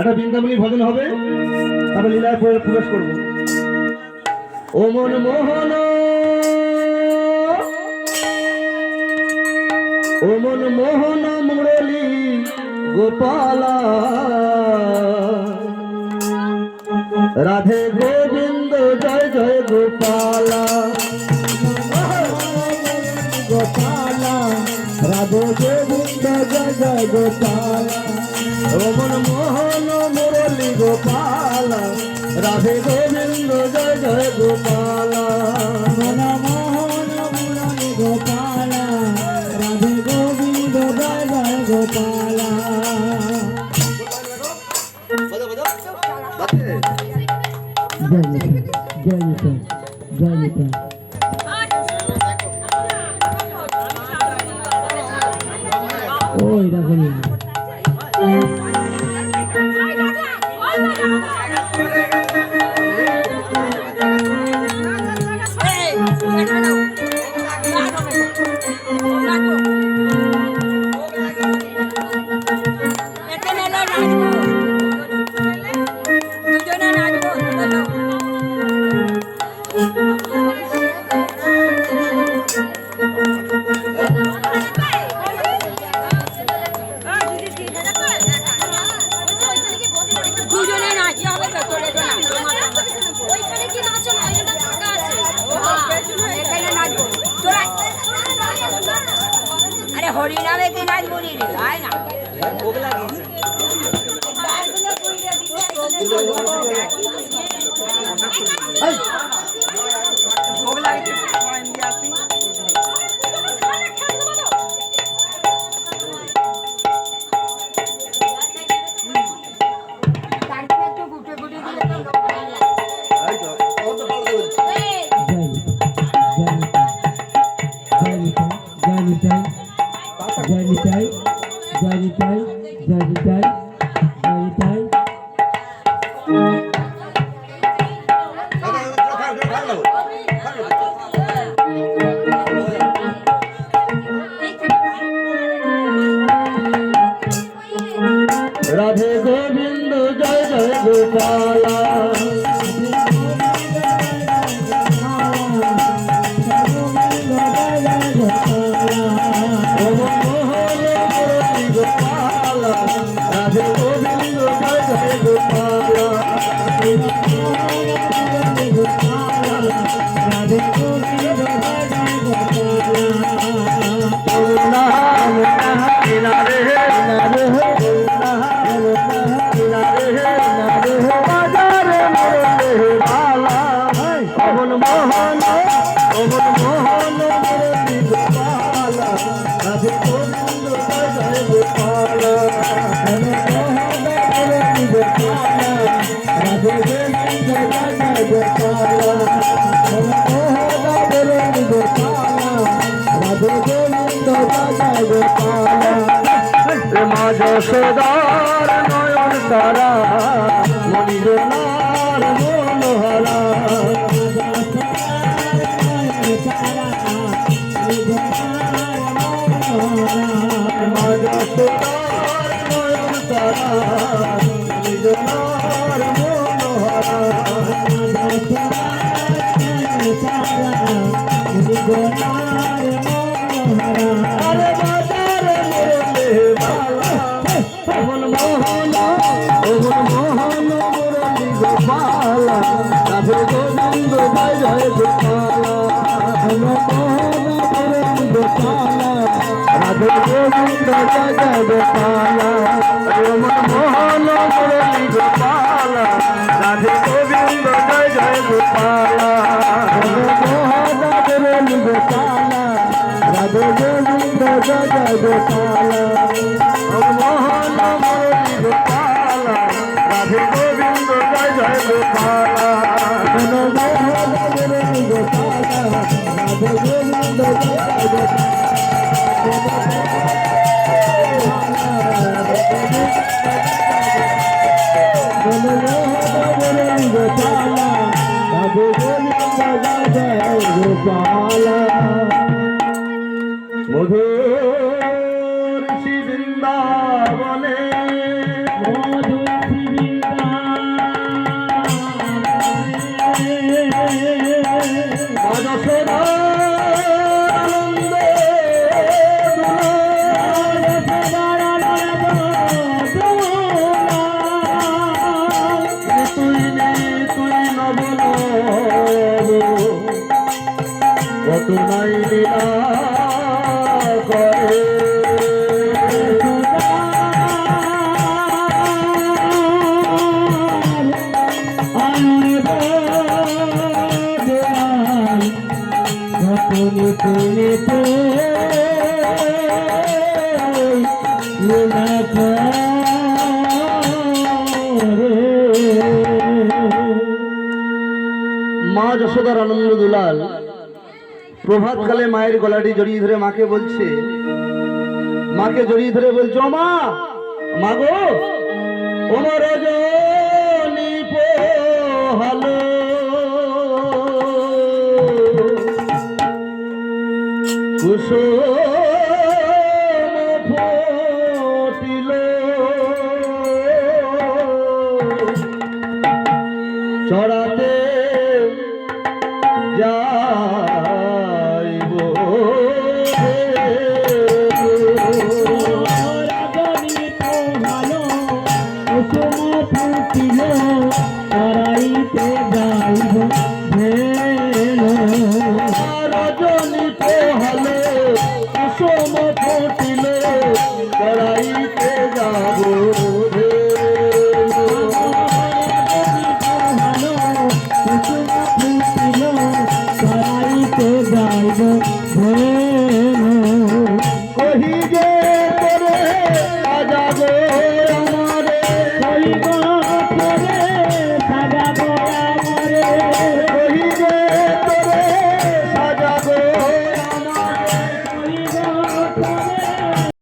একটা বৃন্দাবনী ভজন হবে, তারপর লীলায় প্রবেশ করবো। ও মন মোহন, ও মন মোহন মুরলী গোপালা, রাধে গোবিন্দ জয় জয় গোপালা, গোপালা রাধে গোবিন্দ জয় জয় গোপালা। ও মন মোহন মুরলী গোপালা, রাধে গোবিন্দ জয় জয় গোপালা, মন মোহন মুরলী গোপালা, রাধে গোবিন্দ জয় জয় গোপালা। ওই দেখো হরিনামে কি নাচ বলি রে তাই না ভোগ লাগিয়েছে ভোগ লাগিয়েছে রাধে গোবিন্দ জয় জয় গোপালা, রাধে গোবিন্দ জয় জয় গোপালা, রাধে গোবিন্দ জয় জয় গোপালা। অমন মোহন, অমন মোহন মুরলী গোপালা, রাধে গোবিন্দ জয় জয় গোপালা, মুরলী গোপালা, রাধে গোবিন্দ জয় জয় গোপালা, মুরলী গোপালা, রাধে গোবিন্দ জয় জয় গোপালা। মা যশোদার নয়ন তারা, মণিজনার মনোহরা, মা যশোদার নয়ন তারা, মণিজনার মনোহরা, আরে বাজার মুরলী বালা, অমন মোহন, অমন মোহন মুরলী গোপালা, রাধে গোবিন্দ জয় জয় গোপালা, অমন মোহন মুরলী গোপালা, রাধে গোবিন্দ জয় জয় গোপালা, অমন মোহন মুরলী গোপালা, রাধে গোবিন্দ জয় জয় গোপালা, মোহন মুরলী গোপালা, রাধে গোবিন্দ জয় জয় গোপালা, মোহন মুরলী গোপালা, রাধে গোবিন্দ জয় জয় গোপালা, মোহন মুরলী গোপালা, রাধে গোবিন্দ জয় জয় গোপালা। মধুর শ্রী বৃন্দাবনে, মধুর শ্রী মা যশোদার আনন্দ দুলাল প্রভাতকালে মায়ের গলাটি জড়িয়ে ধরে মাকে বলছে, মাকে জড়িয়ে ধরে বলছো, মা মা গো ওমর রজনী পোহালো কুসুম ফুটিল চড়াতে যাইব রাজনী পোহালো কুসুম ফুটিল